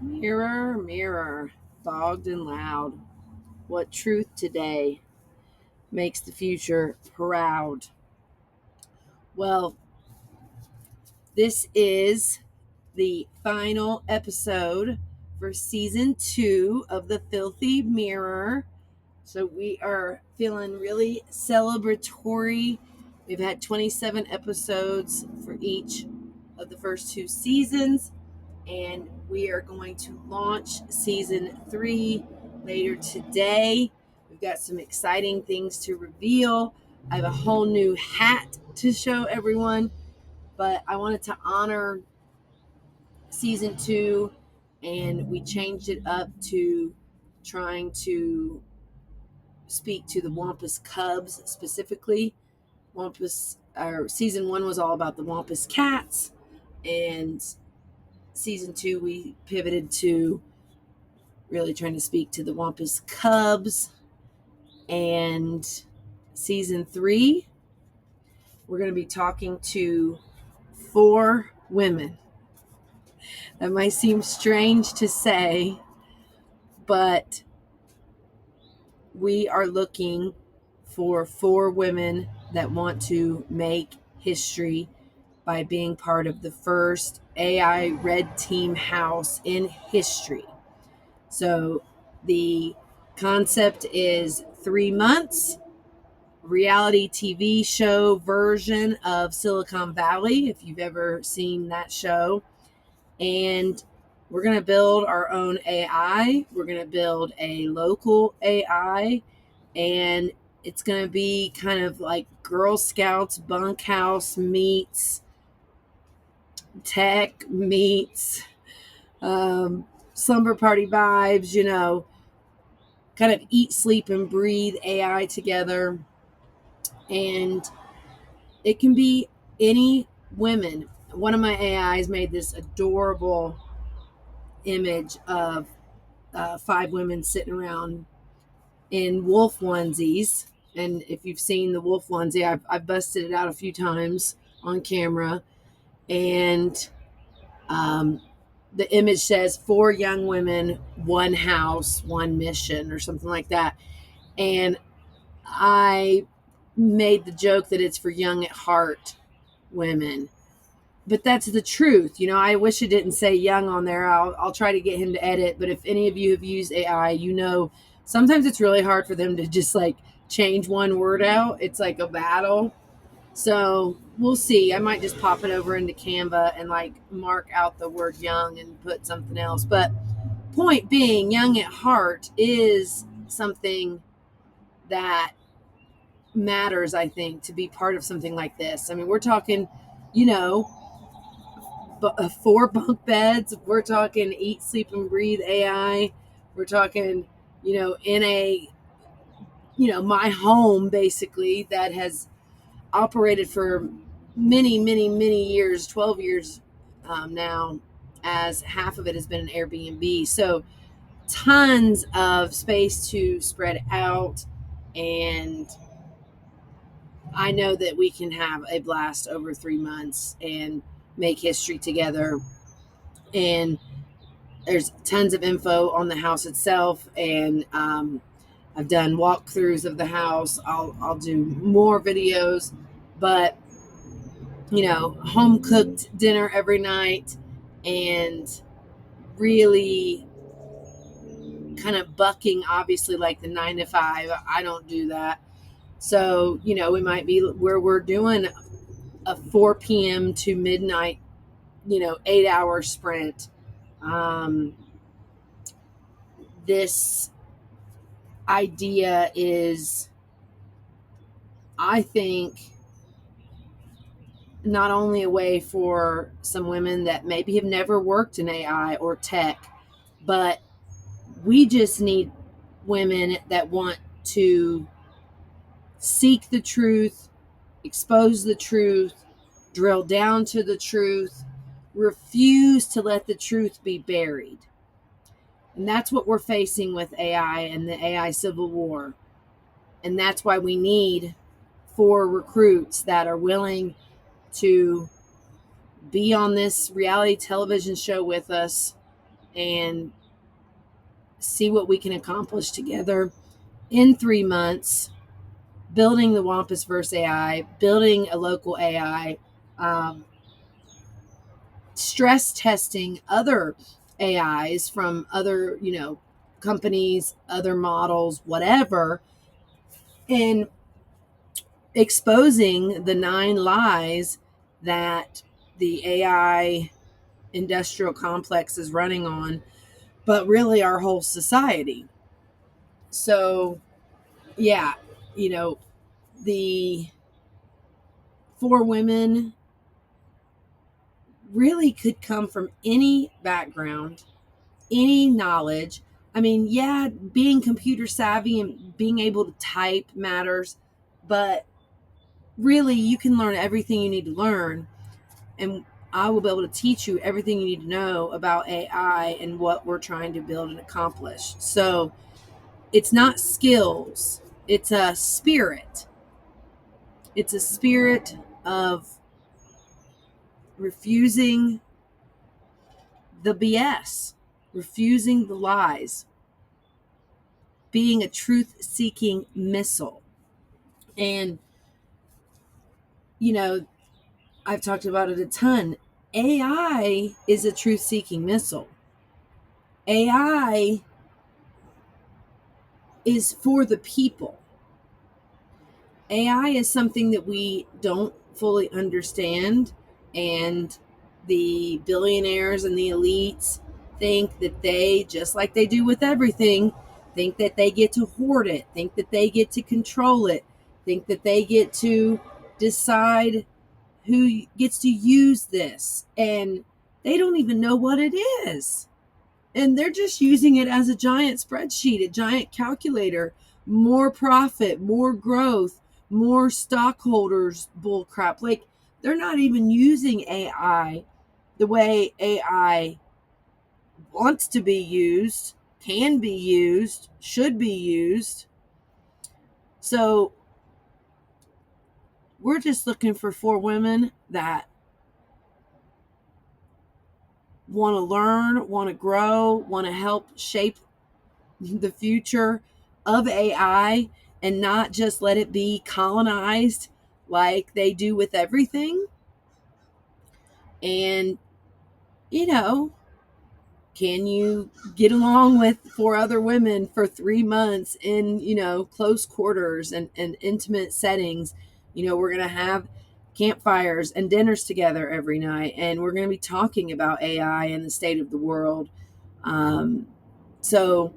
Mirror, mirror, fogged and loud, what truth today makes the future proud? Well, this is the final episode for season 2 of The Filthy Mirror. So we are feeling really celebratory. We've had 27 episodes for each of the first 2 seasons, and we are going to launch season 3 later today. We've got some exciting things to reveal. I have a whole new hat to show everyone, but I wanted to honor season 2, and we changed it up to trying to speak to the Wampus Cubs specifically. Season 1 was all about the Wampus Cats, and season 2 we pivoted to really trying to speak to the Wampus Cubs. And season 3, we're going to be talking to 4 women. That might seem strange to say, but we are looking for 4 women that want to make history by being part of the first AI Red Team house in history. So the concept is 3 months, reality TV show version of Silicon Valley, if you've ever seen that show. And we're going to build our own AI. We're going to build a local AI, and it's going to be kind of like Girl Scouts bunkhouse meets tech meets slumber party vibes, kind of eat, sleep, and breathe AI together. And it can be any women. One of my AIs made this adorable image of 5 women sitting around in wolf onesies. And if you've seen the wolf onesie, I've busted it out a few times on camera. And the image says 4 young women, 1 house, 1 mission, or something like that. And I made the joke that it's for young at heart women. But that's the truth. I wish it didn't say young on there. I'll try to get him to edit. But if any of you have used AI, sometimes it's really hard for them to just like change one word out. It's like a battle. So we'll see. I might just pop it over into Canva and like mark out the word young and put something else. But point being, young at heart is something that matters, I think, to be part of something like this. I mean, we're talking, 4 bunk beds. We're talking eat, sleep, and breathe AI. We're talking, in a, my home basically that has operated for many, many, many years, 12 years now, as half of it has been an Airbnb. So tons of space to spread out. And I know that we can have a blast over 3 months and make history together. And there's tons of info on the house itself. And I've done walkthroughs of the house. I'll do more videos, but home cooked dinner every night, and really kind of bucking, obviously, like the 9 to 5. I don't do that. So, we might be where we're doing a 4 p.m. to midnight, 8-hour sprint. This idea is, I think, not only a way for some women that maybe have never worked in AI or tech, but we just need women that want to seek the truth, expose the truth, drill down to the truth, refuse to let the truth be buried. And that's what we're facing with AI and the AI civil war. And that's why we need 4 recruits that are willing to be on this reality television show with us and see what we can accomplish together in 3 months, building the Wampus verse AI, building a local AI, stress testing other AIs from other, companies, other models, whatever, and exposing the 9 lies that the AI industrial complex is running on, but really our whole society. So, yeah, the 4 women really could come from any background, any knowledge. I mean, yeah, being computer savvy and being able to type matters, but really you can learn everything you need to learn, and I will be able to teach you everything you need to know about AI and what we're trying to build and accomplish. So it's not skills, it's a spirit. It's a spirit of refusing the BS, refusing the lies, being a truth seeking missile. And, I've talked about it a ton. AI is a truth seeking missile. AI is for the people. AI is something that we don't fully understand, and the billionaires and the elites think that they, just like they do with everything, think that they get to hoard it, think that they get to control it, think that they get to decide who gets to use this, and they don't even know what it is. And they're just using it as a giant spreadsheet, a giant calculator, more profit, more growth, more stockholders bullcrap. Like, they're not even using AI the way AI wants to be used, can be used, should be used. So we're just looking for 4 women that want to learn, want to grow, want to help shape the future of AI, and not just let it be colonized like they do with everything. And, can you get along with 4 other women for 3 months in, close quarters and intimate settings? We're going to have campfires and dinners together every night, and we're going to be talking about AI and the state of the world. So,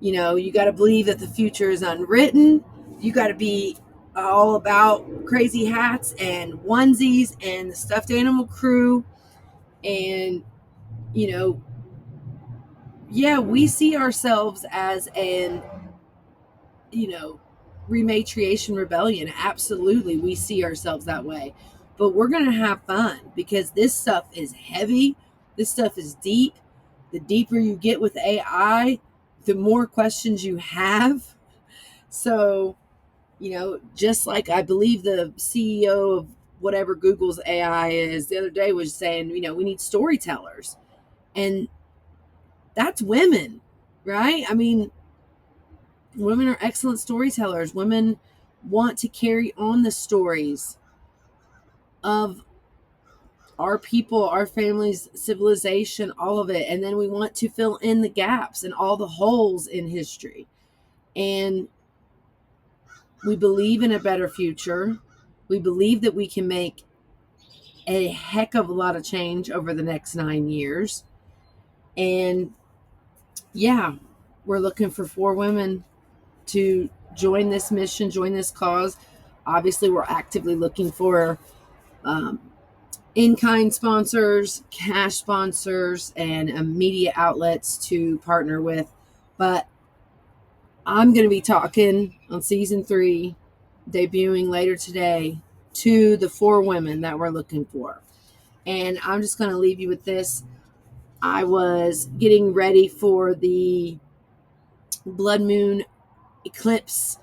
you got to believe that the future is unwritten. You got to be all about crazy hats and onesies and the stuffed animal crew. And, yeah, we see ourselves as an, rematriation rebellion. Absolutely. We see ourselves that way. But we're going to have fun because this stuff is heavy. This stuff is deep. The deeper you get with AI, the more questions you have. So, just like I believe the CEO of whatever Google's AI is the other day was saying, we need storytellers. And that's women, right? I mean, women are excellent storytellers. Women want to carry on the stories of our people, our families, civilization, all of it. And then we want to fill in the gaps and all the holes in history. And we believe in a better future. We believe that we can make a heck of a lot of change over the next 9 years. And yeah, we're looking for 4 women to join this mission, join this cause. Obviously, we're actively looking for in-kind sponsors, cash sponsors, and media outlets to partner with. But I'm going to be talking on season 3, debuting later today, to the 4 women that we're looking for. And I'm just going to leave you with this. I was getting ready for the blood moon eclipse,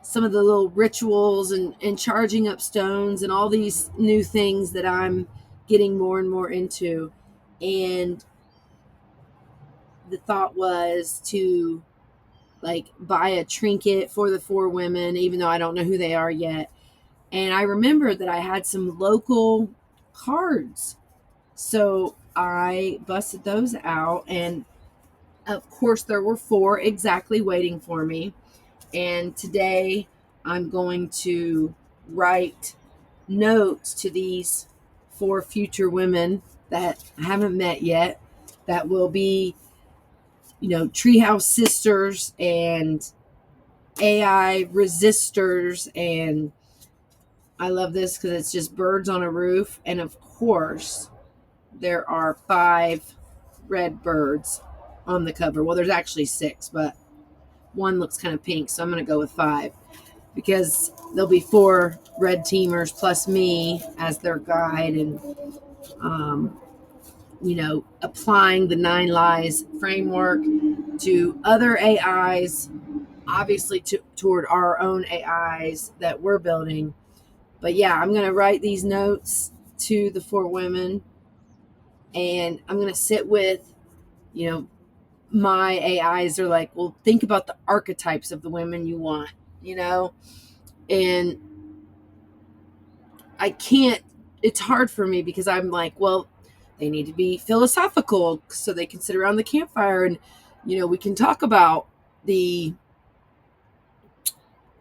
some of the little rituals and charging up stones and all these new things that I'm getting more and more into. And the thought was to like buy a trinket for the 4 women, even though I don't know who they are yet. And I remembered that I had some local cards. So I busted those out. And of course, there were 4 exactly waiting for me. And today I'm going to write notes to these 4 future women that I haven't met yet, that will be, treehouse sisters and AI resistors. And I love this because it's just birds on a roof. And of course, there are 5 red birds on the cover. Well, there's actually 6, but one looks kind of pink, so I'm going to go with 5 because there'll be 4 red teamers plus me as their guide, and applying the 9 lies framework to other AIs, obviously toward our own AIs that we're building. But yeah, I'm going to write these notes to the 4 women, and I'm going to sit with, my AIs are like, well, think about the archetypes of the women you want, and I can't, it's hard for me because I'm like, well, they need to be philosophical so they can sit around the campfire and, we can talk about the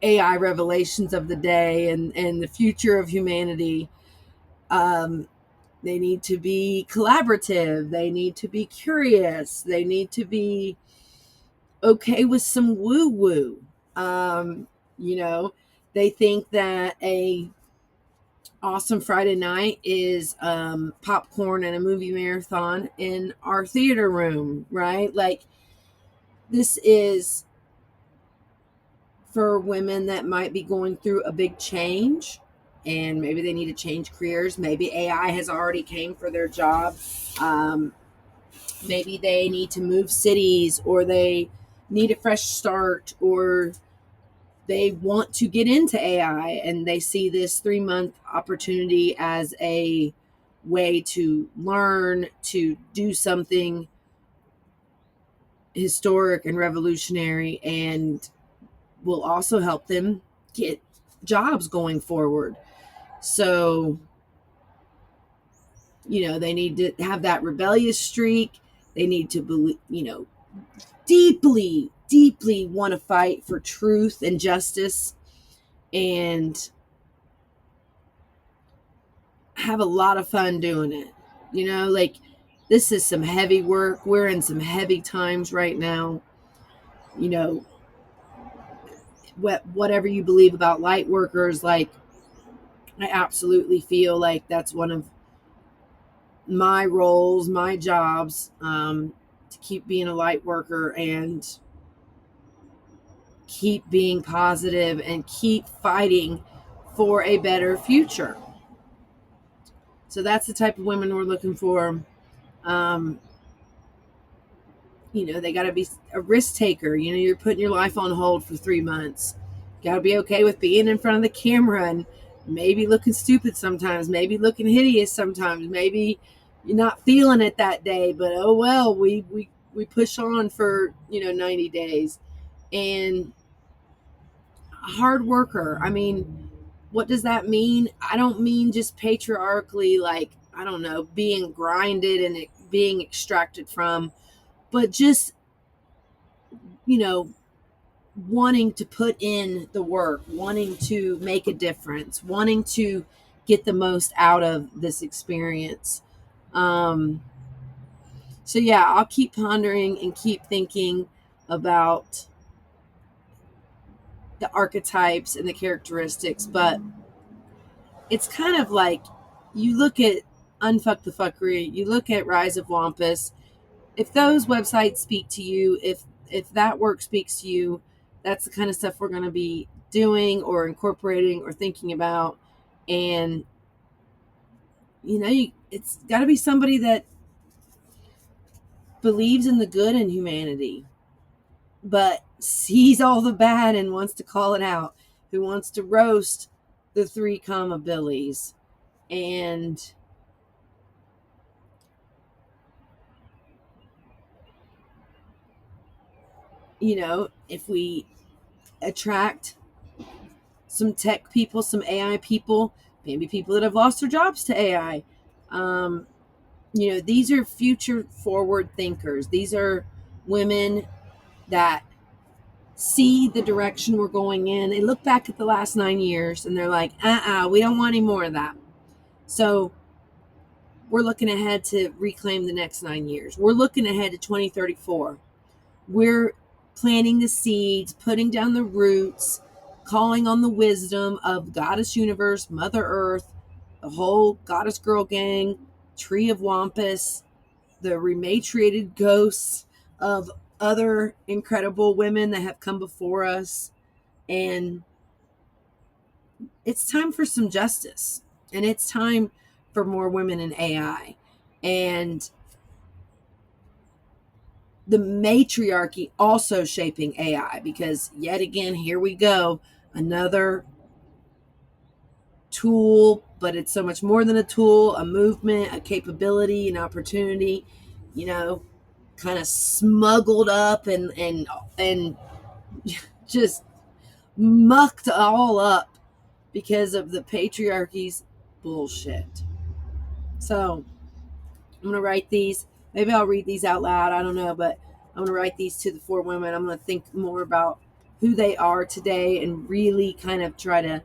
AI revelations of the day and the future of humanity. They need to be collaborative. They need to be curious. They need to be okay with some woo woo. You know, they think that a awesome Friday night is popcorn and a movie marathon in our theater room, right? Like, this is for women that might be going through a big change, and maybe they need to change careers. Maybe AI has already came for their job. Maybe they need to move cities, or they need a fresh start, or they want to get into AI and they see this 3-month opportunity as a way to learn, to do something historic and revolutionary, and will also help them get jobs going forward. So, they need to have that rebellious streak. They need to believe, deeply, deeply want to fight for truth and justice, and have a lot of fun doing it. Like, this is some heavy work. We're in some heavy times right now. Whatever you believe about light workers, like, I absolutely feel like that's one of my roles, my jobs, to keep being a light worker and keep being positive and keep fighting for a better future. So that's the type of women we're looking for. They got to be a risk taker. You're putting your life on hold for 3 months. Got to be okay with being in front of the camera and maybe looking stupid sometimes, maybe looking hideous sometimes, maybe you're not feeling it that day, but oh well, we push on for 90 days. And a hard worker, I mean, what does that mean? I don't mean just patriarchally, like, I don't know, being grinded and being extracted from, but just wanting to put in the work, wanting to make a difference, wanting to get the most out of this experience. So yeah, I'll keep pondering and keep thinking about the archetypes and the characteristics, but it's kind of like, you look at Unfuck the Fuckery, you look at Rise of Wampus. If those websites speak to you, if that work speaks to you, that's the kind of stuff we're going to be doing or incorporating or thinking about. And it's got to be somebody that believes in the good in humanity, but sees all the bad and wants to call it out, who wants to roast the 3 comma billies, and, if we attract some tech people, some AI people, maybe people that have lost their jobs to AI. These are future forward thinkers. These are women that see the direction we're going in. They look back at the last 9 years and they're like, we don't want any more of that. So we're looking ahead to reclaim the next 9 years. We're looking ahead to 2034. We're planting the seeds, putting down the roots, calling on the wisdom of Goddess Universe, Mother Earth, the whole Goddess Girl Gang, Tree of Wampus, the rematriated ghosts of other incredible women that have come before us. And it's time for some justice. And it's time for more women in AI. And the matriarchy also shaping AI, because yet again, here we go, another tool, but it's so much more than a tool, a movement, a capability, an opportunity, kind of smuggled up and just mucked all up because of the patriarchy's bullshit. So I'm gonna write these. Maybe I'll read these out loud. I don't know, but I'm gonna write these to the 4 women. I'm gonna think more about who they are today and really kind of try to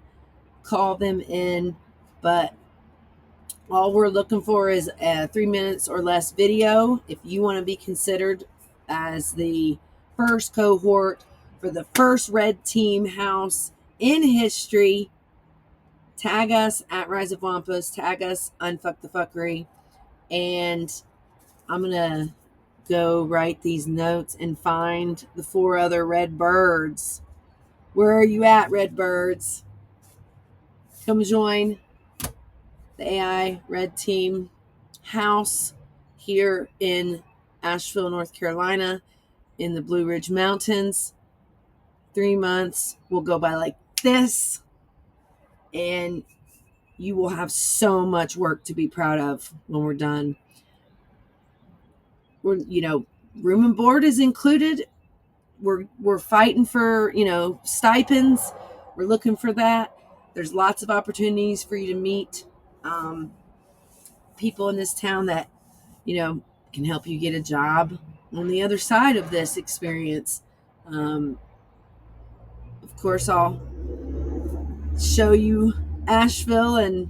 call them in. But all we're looking for is a 3 minutes or less video. If you want to be considered as the first cohort for the first red team house in history, tag us at Rise of Wampus, tag us Unfuck the Fuckery, and I'm going to go write these notes and find the 4 other red birds. Where are you at, red birds? Come join the AI red team house here in Asheville, North Carolina, in the Blue Ridge Mountains. 3 months will go by like this, and you will have so much work to be proud of when we're done. Room and board is included. We're fighting for, stipends. We're looking for that. There's lots of opportunities for you to meet people in this town that, can help you get a job on the other side of this experience. Of course, I'll show you Asheville and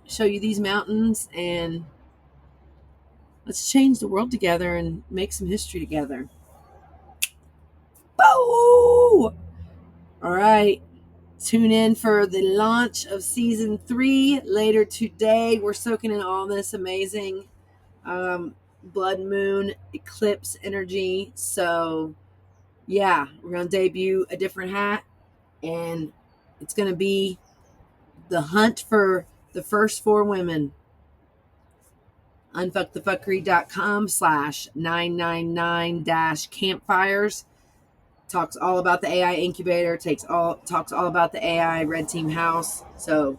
show you these mountains, and let's change the world together and make some history together. Boo! All right. Tune in for the launch of season 3 later today. We're soaking in all this amazing blood moon eclipse energy. So, yeah, we're going to debut a different hat, and it's going to be the hunt for the first 4 women. unfuckthefactory.com/999-campfires. Talks all about the AI incubator, talks all about the AI red team house. So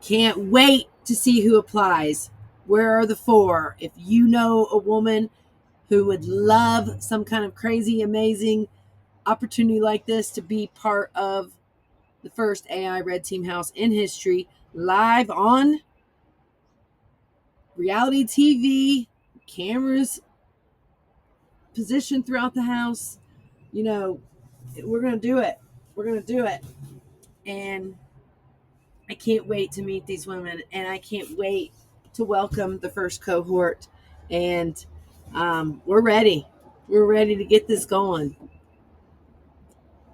can't wait to see who applies. Where are the 4? If you know a woman who would love some kind of crazy, amazing opportunity like this to be part of the first AI red team house in history, live on reality TV, cameras positioned throughout the house, we're going to do it. We're going to do it. And I can't wait to meet these women, and I can't wait to welcome the first cohort. And we're ready. We're ready to get this going.